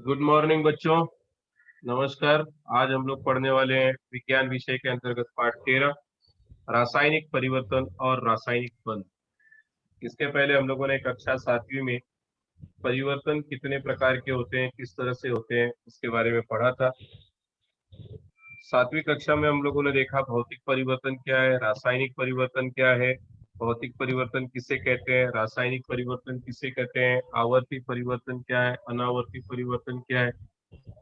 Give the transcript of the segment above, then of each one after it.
Good morning बच्चों। नमस्कार। आज हम लोग पढ़ने वाले हैं विज्ञान विषय के अंतर्गत पाठ 13, रासायनिक परिवर्तन और रासायनिक बंध। इसके पहले हम लोगों ने कक्षा 7वीं में परिवर्तन कितने प्रकार के होते हैं, किस तरह से होते हैं, उसके बारे में पढ़ा था। 7वीं कक्षा में हम लोगों ने देखा भौतिक परिवर्तन क्या है, रासायनिक परिवर्तन क्या है, भौतिक परिवर्तन किसे कहते हैं, रासायनिक परिवर्तन किसे कहते हैं, आवर्ती परिवर्तन क्या है, अनावर्ती परिवर्तन क्या है।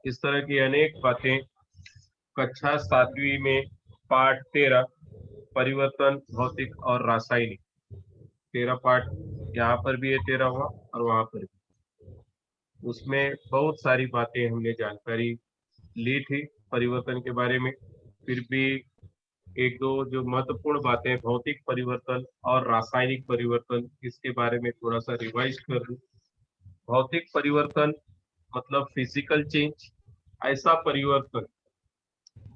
इस तरह की अनेक बातें कक्षा 7वीं में पाठ 13 परिवर्तन भौतिक और रासायनिक 13 पाठ यहाँ पर भी है, 13वां, और वहां पर भी। उसमें बहुत सारी बातें हमने जानकारी ली थी परिवर्तन के बारे में। फिर भी एक दो जो महत्वपूर्ण बातें भौतिक परिवर्तन और रासायनिक परिवर्तन, इसके बारे में थोड़ा सा रिवाइज कर लूं। भौतिक परिवर्तन मतलब फिजिकल चेंज, ऐसा परिवर्तन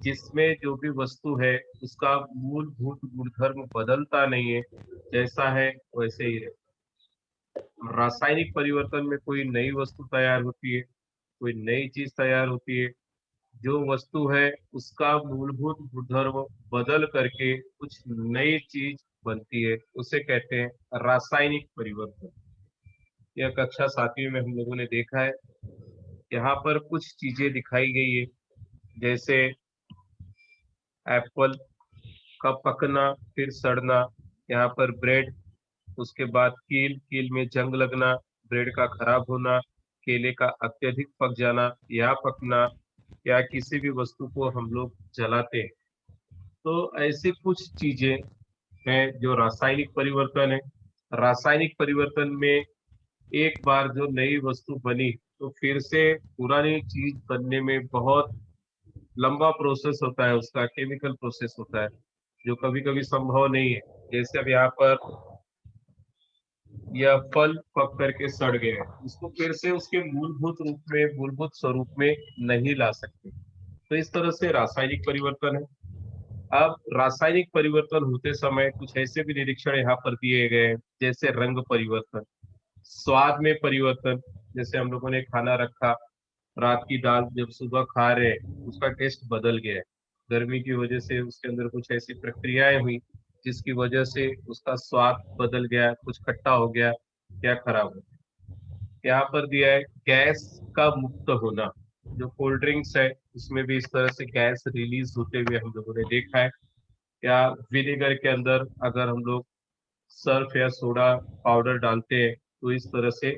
जिसमें जो भी वस्तु है उसका मूलभूत गुणधर्म बदलता नहीं है, जैसा है वैसे ही रहे। रासायनिक परिवर्तन में कोई नई वस्तु तैयार होती है, कोई नई चीज तैयार होती है, जो वस्तु है उसका मूलभूत गुणधर्म बदल करके कुछ नई चीज बनती है, उसे कहते हैं रासायनिक परिवर्तन। यह कक्षा 7वीं में हम लोगों ने देखा है। यहाँ पर कुछ चीजें दिखाई गई है, जैसे एप्पल का पकना फिर सड़ना, यहाँ पर ब्रेड, उसके बाद कील, कील में जंग लगना, ब्रेड का खराब होना, केले का अत्यधिक पक जाना या पकना, या किसी भी वस्तु को हम लोग जलाते हैं। तो ऐसी कुछ चीजें हैं जो रासायनिक परिवर्तन है। रासायनिक परिवर्तन में एक बार जो नई वस्तु बनी तो फिर से पुरानी चीज बनने में बहुत लंबा प्रोसेस होता है, उसका केमिकल प्रोसेस होता है, जो कभी कभी संभव नहीं है। जैसे अब यहाँ पर यह फल पक करके सड़ गए हैं, इसको फिर से उसके मूलभूत रूप में, मूलभूत स्वरूप में नहीं ला सकते। तो इस तरह से रासायनिक परिवर्तन है। अब रासायनिक परिवर्तन होते समय कुछ ऐसे भी निरीक्षण यहाँ पर दिए गए हैं, जैसे रंग परिवर्तन, स्वाद में परिवर्तन। जैसे हम लोगों ने खाना रखा, रात की दाल जब सुबह खा रहे हैं, उसका टेस्ट बदल गया है। गर्मी की वजह से उसके अंदर कुछ ऐसी प्रक्रियाएं हुई जिसकी वजह से उसका स्वाद बदल गया, कुछ खट्टा हो गया या खराब हो गया। यहाँ पर दिया है गैस का मुक्त होना। जो कोल्ड ड्रिंक्स है उसमें भी इस तरह से गैस रिलीज होते हुए हम लोगों ने देखा है। या विनेगर के अंदर अगर हम लोग सर्फ या सोडा पाउडर डालते हैं तो इस तरह से,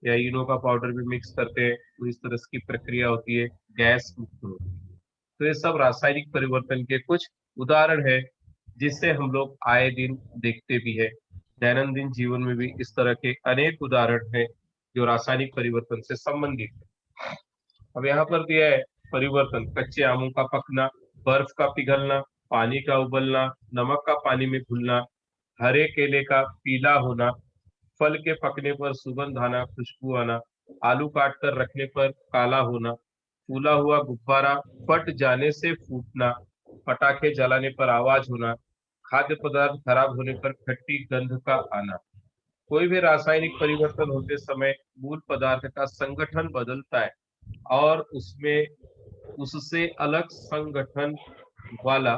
या इनो का पाउडर भी मिक्स करते हैं तो इस तरह की प्रक्रिया होती है, गैस मुक्त होती है। तो ये सब रासायनिक परिवर्तन के कुछ उदाहरण है, जिससे हम लोग आए दिन देखते भी है। दैनंदिन जीवन में भी इस तरह के अनेक उदाहरण हैं जो रासायनिक परिवर्तन से संबंधित है। अब यहाँ पर दिया है परिवर्तन, कच्चे आमों का पकना, बर्फ का पिघलना, पानी का उबलना, नमक का पानी में घुलना, हरे केले का पीला होना, फल के पकने पर सुगंध आना, खुशबू आना, आलू काट कर रखने पर काला होना, फूला हुआ गुब्बारा फट जाने से फूटना, पटाखे जलाने पर आवाज होना, खाद्य पदार्थ खराब होने पर खट्टी गंध का आना। कोई भी रासायनिक परिवर्तन होते समय मूल पदार्थ का संगठन बदलता है और उसमें उससे अलग संगठन वाला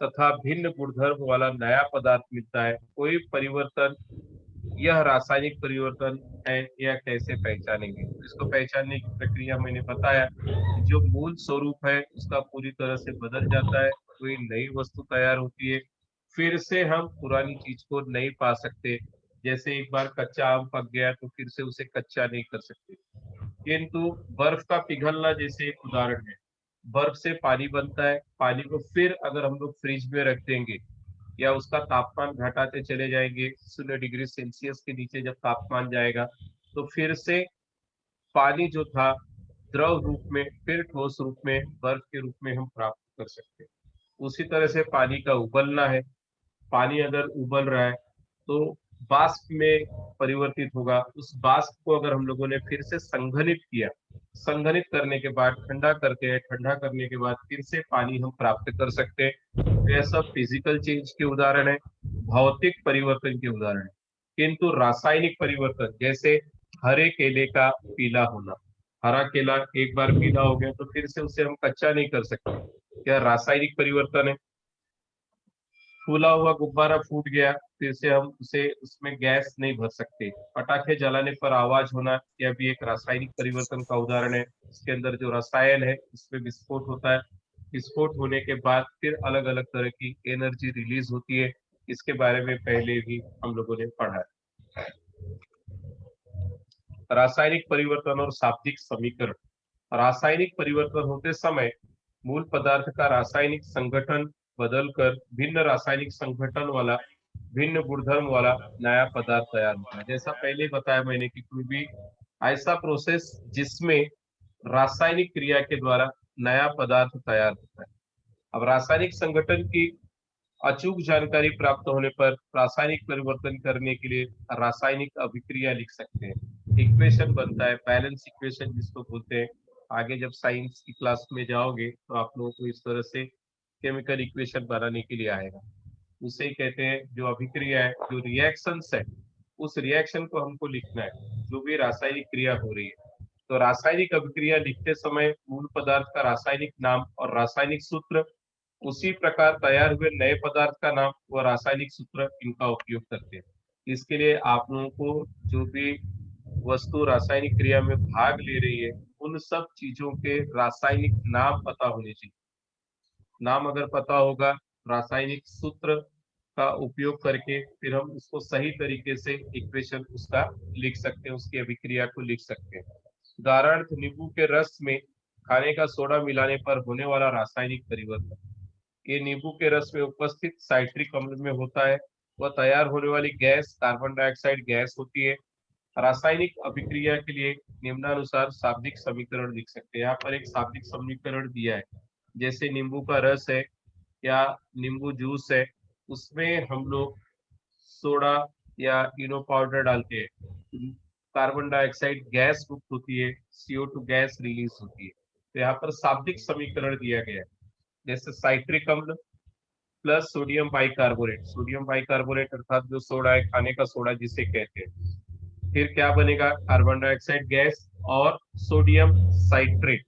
तथा भिन्न गुणधर्म वाला नया पदार्थ मिलता है। कोई परिवर्तन, यह रासायनिक परिवर्तन है, यह कैसे पहचानेंगे? इसको पहचानने की प्रक्रिया मैंने बताया कि जो मूल स्वरूप है उसका पूरी तरह से बदल जाता है, कोई नई वस्तु तैयार होती है, फिर से हम पुरानी चीज को नहीं पा सकते। जैसे एक बार कच्चा आम पक गया तो फिर से उसे कच्चा नहीं कर सकते। किंतु बर्फ का पिघलना जैसे एक उदाहरण है, बर्फ से पानी बनता है, पानी को फिर अगर हम लोग फ्रिज में रख देंगे या उसका तापमान घटाते चले जाएंगे, 0 डिग्री सेल्सियस के नीचे जब तापमान जाएगा तो फिर से पानी जो था द्रव रूप में फिर ठोस रूप में, बर्फ के रूप में हम प्राप्त कर सकते हैं। उसी तरह से पानी का उबलना है, पानी अगर उबल रहा है तो वाष्प में परिवर्तित होगा। उस वाष्प को अगर हम लोगों ने फिर से संघनित किया, संघनित करने के बाद ठंडा करते हैं, ठंडा करने के बाद फिर से पानी हम प्राप्त कर सकते हैं। तो यह सब फिजिकल चेंज के उदाहरण है, भौतिक परिवर्तन के उदाहरण है। किंतु रासायनिक परिवर्तन, जैसे हरे केले का पीला होना, हरा केला एक बार गीला हो गया तो फिर से उसे हम कच्चा नहीं कर सकते, क्या रासायनिक परिवर्तन है। फूला हुआ गुब्बारा फूट गया, फिर से हम उसे उसमें गैस नहीं भर सकते। पटाखे जलाने पर आवाज होना, यह भी एक रासायनिक परिवर्तन का उदाहरण है। इसके अंदर जो रसायन है उसमें विस्फोट होता है। विस्फोट होने के बाद फिर अलग अलग तरह की एनर्जी रिलीज होती है। इसके बारे में पहले भी हम लोगों ने पढ़ा है। रासायनिक परिवर्तन और शाब्दिक समीकरण। रासायनिक परिवर्तन होते समय मूल पदार्थ का रासायनिक संगठन बदलकर भिन्न रासायनिक संगठन वाला, भिन्न गुणधर्म वाला नया पदार्थ तैयार होता है। जैसा पहले बताया मैंने कि कोई भी ऐसा प्रोसेस जिसमें रासायनिक क्रिया के द्वारा नया पदार्थ तैयार होता है। अब रासायनिक संगठन की अचूक जानकारी प्राप्त होने पर रासायनिक परिवर्तन करने के लिए रासायनिक अभिक्रिया लिख सकते हैं। इक्वेशन बनता है, बैलेंस इक्वेशन जिसको बोलते हैं। आगे जब साइंस की क्लास में जाओगे तो आप लोगों को इस तरह से केमिकल इक्वेशन बनाने के लिए आएगा। उसे ही कहते हैं, जो अभिक्रिया है, जो रिएक्शंस है, उस रिएक्शन को हमको लिखना है, जो भी रासायनिक क्रिया हो रही है। तो रासायनिक अभिक्रिया लिखते समय मूल पदार्थ का रासायनिक नाम और रासायनिक सूत्र, उसी प्रकार तैयार हुए नए पदार्थ का नाम व रासायनिक सूत्र, इनका उपयोग करते हैं। इसके लिए आप लोगों को जो भी वस्तु रासायनिक क्रिया में भाग ले रही है, उन सब चीजों के रासायनिक नाम पता होने चाहिए। नाम अगर पता होगा, रासायनिक सूत्र का उपयोग करके फिर हम उसको सही तरीके से इक्वेशन उसका लिख सकते हैं, उसकी अभिक्रिया को लिख सकते हैं। उदाहरण, नींबू के रस में खाने का सोडा मिलाने पर होने वाला रासायनिक परिवर्तन। ये नींबू के रस में उपस्थित साइट्रिक अम्ल में होता है। वह तैयार होने वाली गैस कार्बन डाइऑक्साइड गैस होती है। रासायनिक अभिक्रिया के लिए निम्नानुसार शाब्दिक समीकरण लिख सकते हैं। यहाँ पर एक शाब्दिक समीकरण दिया है। जैसे नींबू का रस है या नींबू जूस है, उसमें हम लोग सोडा या इनो पाउडर डालते हैं, कार्बन डाइऑक्साइड गैस मुक्त होती है, CO2 गैस रिलीज होती है। तो यहाँ पर शाब्दिक समीकरण दिया गया है। जैसे साइट्रिक अम्ल plus sodium bicarbonate, sodium bicarbonate अर्थात जो सोडा है, खाने का सोडा जिसे कहते हैं, फिर क्या बनेगा, कार्बन डाइऑक्साइड गैस और सोडियम साइट्रेट।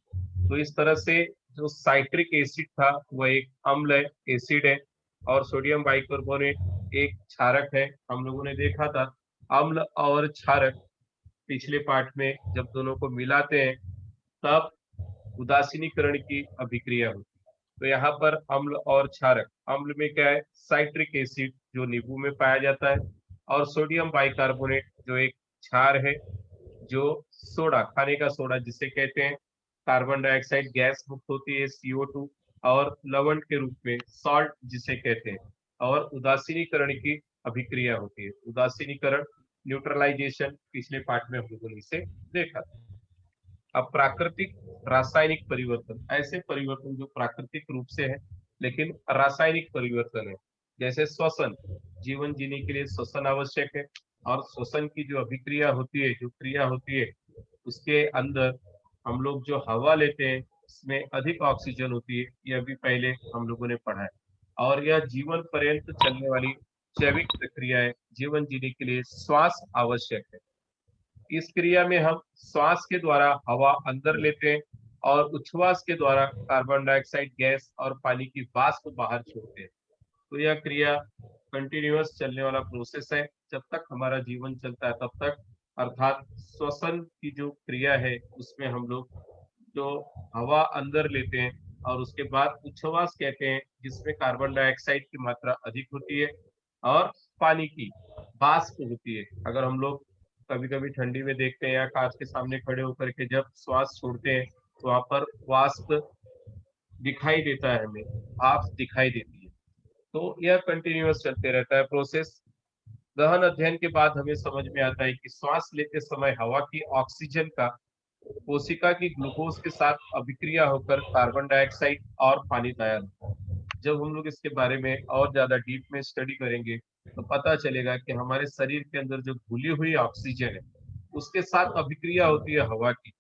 तो इस तरह से जो साइट्रिक एसिड था वह एक अम्ल है, एसिड है, और सोडियम बाइकार्बोनेट एक क्षारक है। हम लोगों ने देखा था अम्ल और क्षारक पिछले पार्ट में, जब दोनों को मिलाते हैं तब उदासीनीकरण की अभिक्रिया होती है। तो यहाँ पर अम्ल और क्षारक, अम्ल में क्या है, साइट्रिक एसिड जो नींबू में पाया जाता है, और सोडियम बाइकार्बोनेट जो एक क्षार है, जो सोडा, खाने का सोडा जिसे कहते हैं, कार्बन डाइऑक्साइड गैस मुक्त होती है, CO2, और लवण के रूप में सॉल्ट जिसे कहते हैं, और उदासीनीकरण की अभिक्रिया होती है। उदासीनीकरण, न्यूट्रलाइजेशन, पिछले पार्ट में हम लोगों ने इसे देखा। अब प्राकृतिक रासायनिक परिवर्तन, ऐसे परिवर्तन जो प्राकृतिक रूप से है लेकिन रासायनिक परिवर्तन है। जैसे श्वसन, जीवन जीने के लिए श्वसन आवश्यक है, और श्वसन की जो अभिक्रिया होती है, जो क्रिया होती है, उसके अंदर हम लोग जो हवा लेते हैं उसमें अधिक ऑक्सीजन होती है। यह भी पहले हम लोगों ने पढ़ा है। और यह जीवन पर्यंत चलने वाली जैविक प्रक्रिया है। जीवन जीने के लिए श्वास आवश्यक है। इस क्रिया में हम श्वास के द्वारा हवा अंदर लेते हैं और उच्छ्वास के द्वारा कार्बन डाइऑक्साइड गैस और पानी की वाष्प बाहर छोड़ते हैं। तो यह क्रिया कंटिन्यूअस चलने वाला प्रोसेस है, जब तक हमारा जीवन चलता है तब तक। अर्थात श्वसन की जो क्रिया है उसमें हम लोग जो हवा अंदर लेते हैं, और उसके बाद उच्छ्वास कहते हैं, जिसमें कार्बन डाइऑक्साइड की मात्रा अधिक होती है और पानी की वाष्प होती है। अगर हम लोग कभी कभी ठंडी में देखते हैं या कांच के सामने खड़े होकर के जब श्वास छोड़ते हैं, तो वहां पर वाष्प दिखाई देता है, हमें भाप दिखाई देती है। तो यह कंटिन्यूअस चलते रहता है प्रोसेस। गहन अध्ययन के बाद हमें समझ में आता है कि श्वास लेते समय हवा की ऑक्सीजन का कोशिका की ग्लूकोज के साथ अभिक्रिया होकर कार्बन डाइऑक्साइड और पानी तैयार होता है। जब हम लोग इसके बारे में और ज्यादा डीप में स्टडी करेंगे तो पता चलेगा कि हमारे शरीर के अंदर जो घुली हुई ऑक्सीजन है उसके साथ अभिक्रिया होती है हवा की।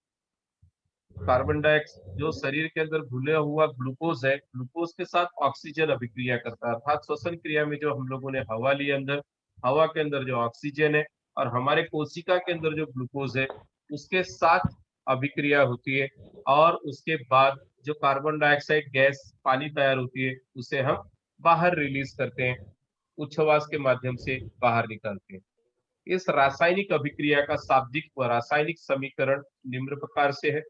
कार्बन डाइऑक्साइड जो शरीर के अंदर घुला हुआ ग्लूकोज है, ग्लूकोज के साथ ऑक्सीजन अभिक्रिया करता है। अर्थात श्वसन क्रिया में जो हम लोगों ने हवा ली अंदर, हवा के अंदर जो ऑक्सीजन है और हमारे कोशिका के अंदर जो ग्लूकोज है, उसके साथ अभिक्रिया होती है और उसके बाद जो कार्बन डाइऑक्साइड गैस पानी तैयार होती है उसे हम बाहर रिलीज करते हैं, उच्छ्वास के माध्यम से बाहर निकालते हैं। इस रासायनिक अभिक्रिया का शाब्दिक व रासायनिक समीकरण निम्न प्रकार से है।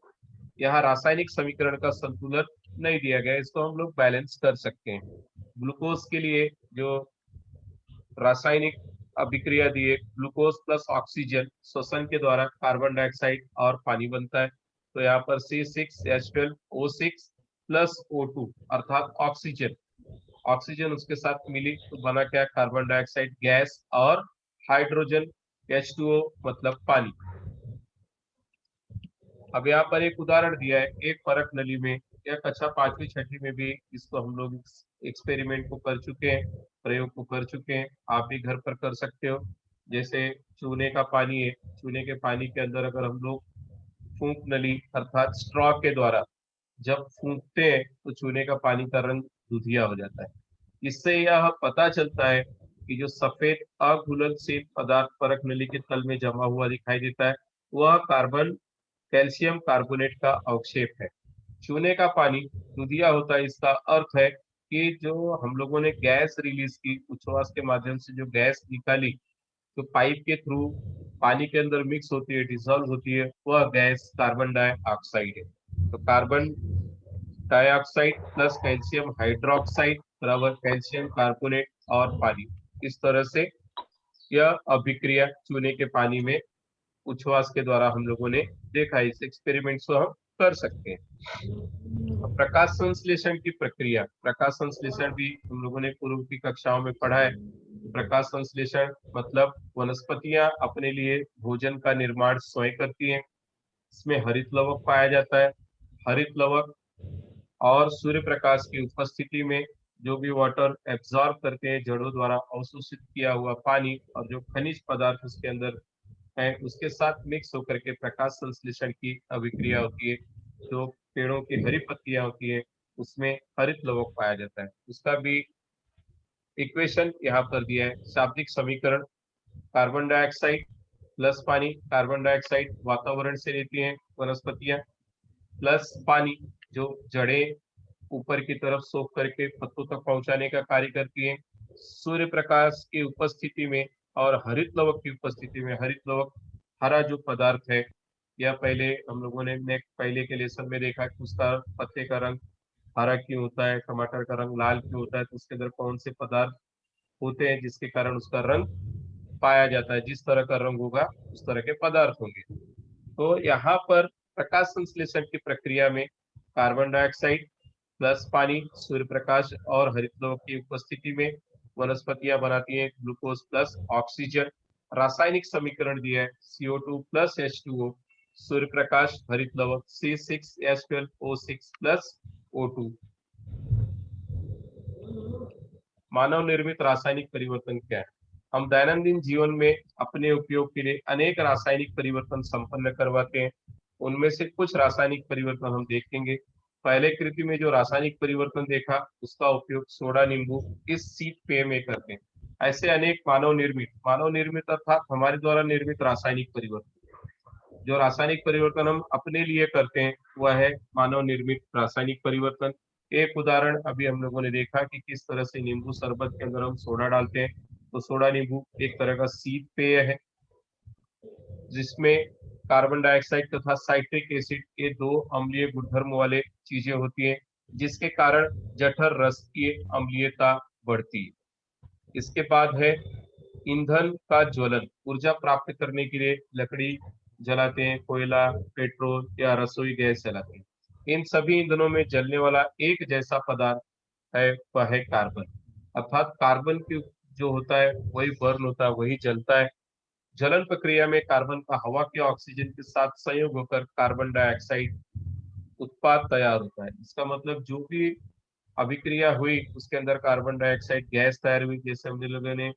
यहाँ रासायनिक समीकरण का संतुलन नहीं दिया गया, इसको हम लोग बैलेंस कर सकते हैं। ग्लूकोज के लिए जो रासायनिक अभिक्रिया दी है, ग्लूकोज प्लस ऑक्सीजन श्वसन के द्वारा कार्बन डाइऑक्साइड और पानी बनता है। तो यहाँ पर C6H12O6 प्लस O2 अर्थात ऑक्सीजन, ऑक्सीजन उसके साथ मिली तो बना क्या, कार्बन डाइऑक्साइड गैस और हाइड्रोजन H2O मतलब पानी। अब यहाँ पर एक उदाहरण दिया है, एक परख नली में, या कक्षा पांचवी छठी में भी इसको हम लोग एक्सपेरिमेंट को कर चुके हैं, प्रयोग को कर चुके हैं, आप भी घर पर कर सकते हो। जैसे चूने का पानी है, चूने के पानी के अंदर अगर हम लोग फूंक नली अर्थात स्ट्रॉ के द्वारा जब फूंकते हैं तो चूने का पानी का रंग दूधिया हो जाता है। इससे यह पता चलता है कि जो सफेद अघुलनशील पदार्थ परख नली के तल में जमा हुआ दिखाई देता है वह कार्बन कैल्शियम कार्बोनेट का अवक्षेप है। चूने का पानी दूधिया होता है, इसका अर्थ है कि जो हम लोगों ने गैस रिलीज की, उच्छ्वास के माध्यम से जो गैस निकाली तो पाइप के थ्रू पानी के अंदर मिक्स होती है, डिसॉल्व होती है, वह गैस कार्बन डाइऑक्साइड है। तो carbon dioxide plus calcium hydroxide बराबर कैल्शियम कार्बोनेट और पानी। इस तरह से यह अभिक्रिया चूने के पानी में उच्छ्वास के द्वारा हम लोगों ने देखा। इस एक्सपेरिमेंट्स को हम कर सकते हैं। प्रकाश संश्लेषण की प्रक्रिया, प्रकाश संश्लेषण भी हम लोगों ने पूर्व की कक्षाओं में पढ़ा है। प्रकाश संश्लेषण मतलब वनस्पतियां अपने लिए भोजन का निर्माण स्वयं करती हैं। इसमें हरित लवक पाया जाता है। हरित लवक और सूर्य प्रकाश की उपस्थिति में जो भी वाटर एब्जॉर्ब करते हैं, जड़ों द्वारा अवशोषित किया हुआ पानी और जो खनिज पदार्थ उसके अंदर है उसके साथ मिक्स होकर के प्रकाश संश्लेषण की अभिक्रिया होती है। जो पेड़ों की हरी पत्तियां होती है उसमें हरित लवक पाया जाता है। उसका भी इक्वेशन यहाँ पर दिया है, शाब्दिक समीकरण, कार्बन डाइऑक्साइड प्लस पानी, कार्बन डाइऑक्साइड वातावरण से लेती हैं वनस्पतियां, प्लस पानी जो जड़ें ऊपर की तरफ सोख करके पत्तों तक पहुंचाने का कार्य करती हैं। सूर्य प्रकाश की उपस्थिति में और हरित लवक की उपस्थिति में, हरित लवक हरा जो पदार्थ है, या पहले हम लोगों ने पहले के लेसन में देखा कि उसका पत्ते का रंग हरा क्यों होता है, टमाटर का रंग लाल क्यों होता है, तो उसके अंदर कौन से पदार्थ होते हैं जिसके कारण उसका रंग पाया जाता है। जिस तरह का रंग होगा उस तरह के पदार्थ होंगे। तो यहाँ पर प्रकाश संश्लेषण की प्रक्रिया में कार्बन डाइऑक्साइड प्लस पानी, सूर्य प्रकाश और हरित लवक की उपस्थिति में वनस्पतियां बनाती हैं ग्लूकोज प्लस ऑक्सीजन। रासायनिक समीकरण दिया है CO2 plus H2O, Surya Prakash हरित लवक C6H12O6 प्लस O2। मानव निर्मित रासायनिक परिवर्तन क्या है? हम दैनंदिन जीवन में अपने उपयोग के लिए अनेक रासायनिक परिवर्तन संपन्न करवाते हैं। उनमें से कुछ रासायनिक परिवर्तन हम देखेंगे। पहले कृति में जो रासायनिक परिवर्तन देखा उसका उपयोग सोडा नींबू इस शीत पेय में करते हैं। ऐसे अनेक मानव निर्मित अर्थात हमारे द्वारा निर्मित रासायनिक परिवर्तन, जो रासायनिक परिवर्तन हम अपने लिए करते हैं वह है मानव निर्मित रासायनिक परिवर्तन। एक उदाहरण अभी हम लोगों ने देखा कि किस तरह से नींबू शरबत के अंदर हम सोडा डालते हैं। तो सोडा नींबू एक तरह का शीत पेय है जिसमें कार्बन डाइऑक्साइड तथा साइट्रिक एसिड के दो अम्लीय गुणधर्म वाले चीजें होती हैं जिसके कारण जठर रस की अम्लीयता बढ़ती है। इसके बाद है ईंधन का ज्वलन, ऊर्जा प्राप्त करने के लिए लकड़ी जलाते हैं, कोयला, पेट्रोल या रसोई गैस जलाते हैं। इन सभी ईंधनों में जलने वाला एक जैसा पदार्थ है वह है कार्बन। अर्थात कार्बन की जो होता है वही बर्न होता है, वही जलता है। जलन प्रक्रिया में कार्बन का हवा के ऑक्सीजन के साथ संयोग होकर कार्बन डाइऑक्साइड उत्पाद तैयार होता है। इसका मतलब जो भी अभिक्रिया हुई उसके अंदर कार्बन डाइऑक्साइड गैस तैयार हुई, जैसे हमने लोगों ने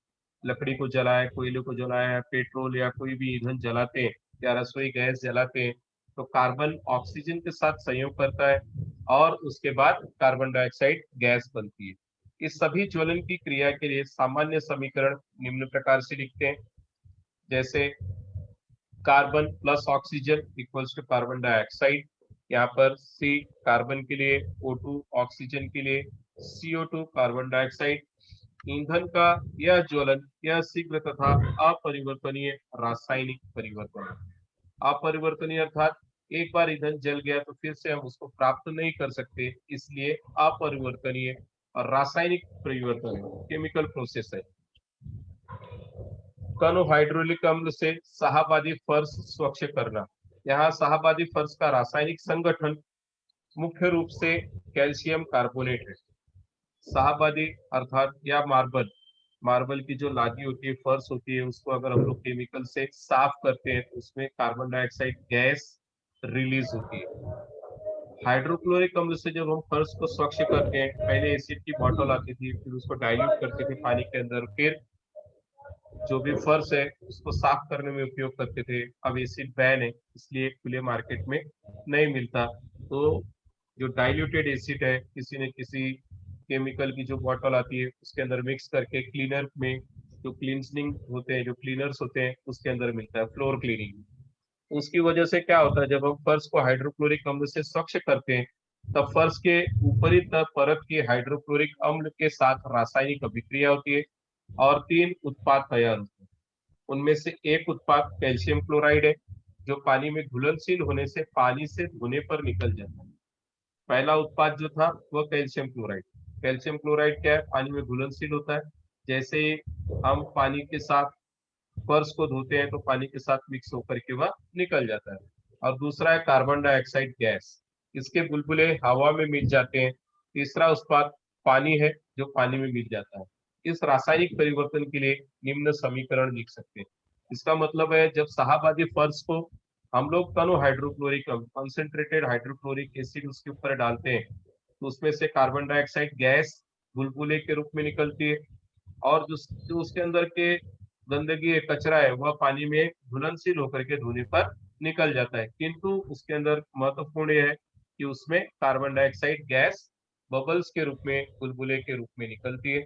लकड़ी को जलाया, कोयले को जलाया, पेट्रोल या कोई भी ईंधन जलाते हैं या रसोई गैस जलाते हैं तो कार्बन ऑक्सीजन के साथ संयोग करता है और उसके बाद कार्बन डाइऑक्साइड गैस बनती है। इस सभी ज्वलन की क्रिया के लिए सामान्य समीकरण निम्न प्रकार से लिखते हैं। जैसे carbon plus oxygen equals to carbon dioxide. यहाँ पर C कार्बन के लिए, O2 ऑक्सीजन के लिए, CO2 कार्बन डाइऑक्साइड। ईंधन का यह ज्वलन यह शीघ्र तथा अपरिवर्तनीय रासायनिक परिवर्तन है। अपरिवर्तनीय अर्थात एक बार ईंधन जल गया तो फिर से हम उसको प्राप्त नहीं कर सकते, इसलिए अपरिवर्तनीय और रासायनिक परिवर्तन है, केमिकल प्रोसेस है। हाइड्रोलिक अम्ल से शाहाबादी फर्श स्वच्छ करना। यहाँ शाहाबादी फर्श का रासायनिक संगठन मुख्य रूप से कैल्शियम कार्बोनेट है। शाहाबादी अर्थात या मार्बल, मार्बल की जो लादी होती है, फर्श होती है, उसको अगर हम लोग केमिकल से साफ करते हैं तो उसमें कार्बन डाइऑक्साइड गैस रिलीज होती है। हाइड्रोक्लोरिक अम्ल से जब हम फर्श को स्वच्छ करते हैं, पहले एसिड की बोतल आती थी, फिर उसको डाइल्यूट करते थे पानी के अंदर, फिर जो भी फर्श है उसको साफ करने में उपयोग करते थे। अब एसिड बैन है, इसलिए खुले मार्केट में नहीं मिलता। तो जो डाइल्यूटेड एसिड है, किसी न किसी केमिकल की जो बॉटल आती है उसके अंदर मिक्स करके क्लीनर में, जो क्लींसनिंग होते हैं, जो क्लीनर्स होते हैं, उसके अंदर मिलता है, फ्लोर क्लीनिंग। उसकी वजह से क्या होता है, जब हम फर्श को हाइड्रोक्लोरिक अम्ल से स्वच्छ करते हैं तब फर्श के ऊपरी परत की हाइड्रोक्लोरिक अम्ल के साथ रासायनिक अभिक्रिया होती है और 3 उत्पाद तैयार होते हैं। उनमें से एक उत्पाद कैल्शियम क्लोराइड है, जो पानी में घुलनशील होने से पानी से धोने पर निकल जाता है। पहला उत्पाद जो था वह कैल्शियम क्लोराइड। कैल्शियम क्लोराइड क्या है, पानी में घुलनशील होता है। जैसे ही हम पानी के साथ फर्श को धोते हैं तो पानी के साथ मिक्स होकर के वह निकल जाता है। और दूसरा है कार्बन डाइऑक्साइड गैस, इसके बुलबुले हवा में मिल जाते हैं। तीसरा उत्पाद पानी है, जो पानी में मिल जाता है। इस रासायनिक परिवर्तन के लिए निम्न समीकरण लिख सकते हैं। इसका मतलब है, जब शाहाबादी फर्श को हम लोग तनु हाइड्रोक्लोरिक कंसंट्रेटेड हाइड्रोक्लोरिक एसिड उसके ऊपर डालते हैं तो उसमें से कार्बन डाइऑक्साइड गैस बुलबुले के रूप में निकलती है, और जो उसके अंदर के गंदगी है, कचरा है, वह पानी में घुलनशील होकर के धोने पर निकल जाता है। किंतु उसके अंदर महत्वपूर्ण यह है कि उसमें कार्बन डाइऑक्साइड गैस बबल्स के रूप में, बुलबुले के रूप में निकलती है।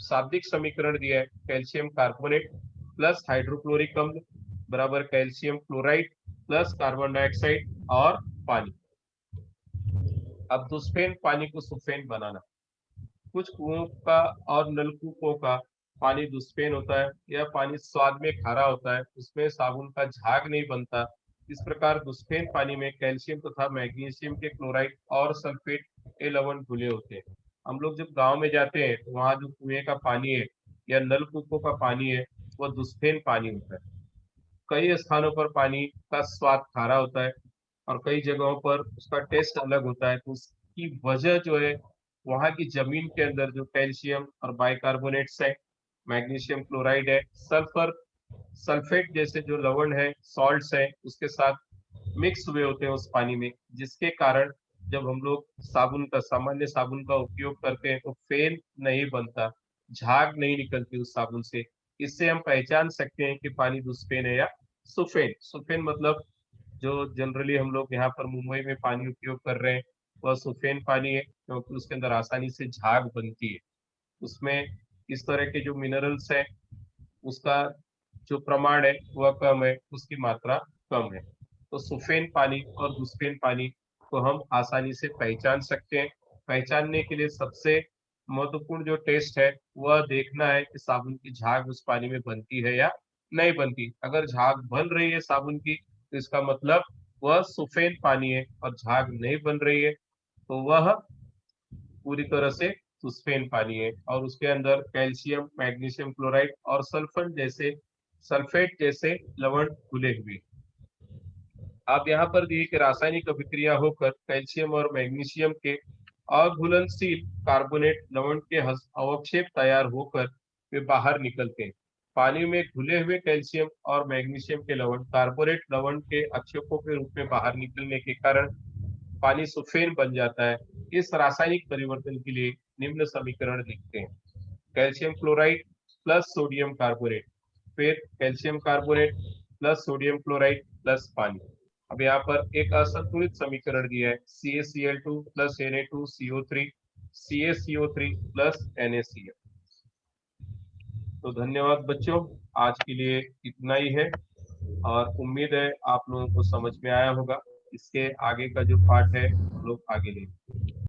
शाब्दिक समीकरण दिया है, कैल्शियम कार्बोनेट प्लस हाइड्रोक्लोरिक अम्ल बराबर calcium chloride plus carbon dioxide और पानी। अब दुष्फेन पानी को सुफेन बनाना। कुछ कुओं का और नलकूपों का पानी दुष्पेन होता है, यह पानी स्वाद में खारा होता है, उसमें साबुन का झाग नहीं बनता। इस प्रकार दुष्पेन पानी में कैल्शियम तथा मैग्नीशियम के क्लोराइड और सल्फेट के लवण घुले होते हैं। हम लोग जब गांव में जाते हैं तो वहां जो कुएं का पानी है या नलकूपों का पानी है, वह दुष्पेन पानी होता है। कई स्थानों पर पानी का स्वाद खारा होता है और कई जगहों पर उसका टेस्ट अलग होता है। तो उसकी वजह जो है, वहां की जमीन के अंदर जो कैल्शियम और बाइकार्बोनेट्स है, मैग्नीशियम क्लोराइड है, सल्फर सल्फेट जैसे जो लवण है, सॉल्ट्स है, उसके साथ मिक्स हुए होते हैं उस पानी में, जिसके कारण जब हम लोग साबुन का, सामान्य साबुन का उपयोग करते हैं तो फेन नहीं बनता, झाग नहीं निकलती उस साबुन से। इससे हम पहचान सकते हैं कि पानी दुष्फेन है या सुफेन। सुफेन मतलब जो जनरली हम लोग यहाँ पर मुंबई में पानी उपयोग कर रहे हैं, वह सुफेन पानी है, क्योंकि उसके अंदर आसानी से झाग बनती है। उसमें इस तरह के जो मिनरल्स है, उसका जो प्रमाण है वह कम है, उसकी मात्रा कम है। तो सुफेन पानी और दुष्फेन पानी को हम आसानी से पहचान सकते हैं। पहचानने के लिए सबसे महत्वपूर्ण जो टेस्ट है, वह देखना है कि साबुन की झाग उस पानी में बनती है या नहीं बनती। अगर झाग बन रही है साबुन की तो इसका मतलब वह सुफेन पानी है, और झाग नहीं बन रही है तो वह पूरी तरह से सुस्पेन पानी है, और उसके अंदर कैल्शियम, मैग्नीशियम क्लोराइड और सल्फेट जैसे लवण घुले हुए। अब यहाँ पर दिए कि रासायनिक अभिक्रिया होकर कैल्शियम और मैग्नीशियम के अघुलनशील कार्बोनेट लवण के अवक्षेप तैयार होकर वे बाहर निकलते हैं। पानी में घुले हुए कैल्शियम और मैग्नीशियम के लवण कार्बोनेट लवण के अक्षेपों के रूप में बाहर निकलने के कारण पानी सुफेन बन जाता है। इस रासायनिक परिवर्तन के लिए निम्न समीकरण लिखते हैं, calcium chloride plus sodium carbonate, फिर calcium carbonate plus sodium chloride plus पानी। अब यहाँ पर एक असंतुलित समीकरण दिया है, CaCl2 plus Na2CO3 CaCO3 plus NaCl। तो धन्यवाद बच्चों, आज के लिए इतना ही है। और उम्मीद है आप लोगों को समझ में आया होगा। इसके आगे का जो पार्ट है हम लोग आगे लेंगे।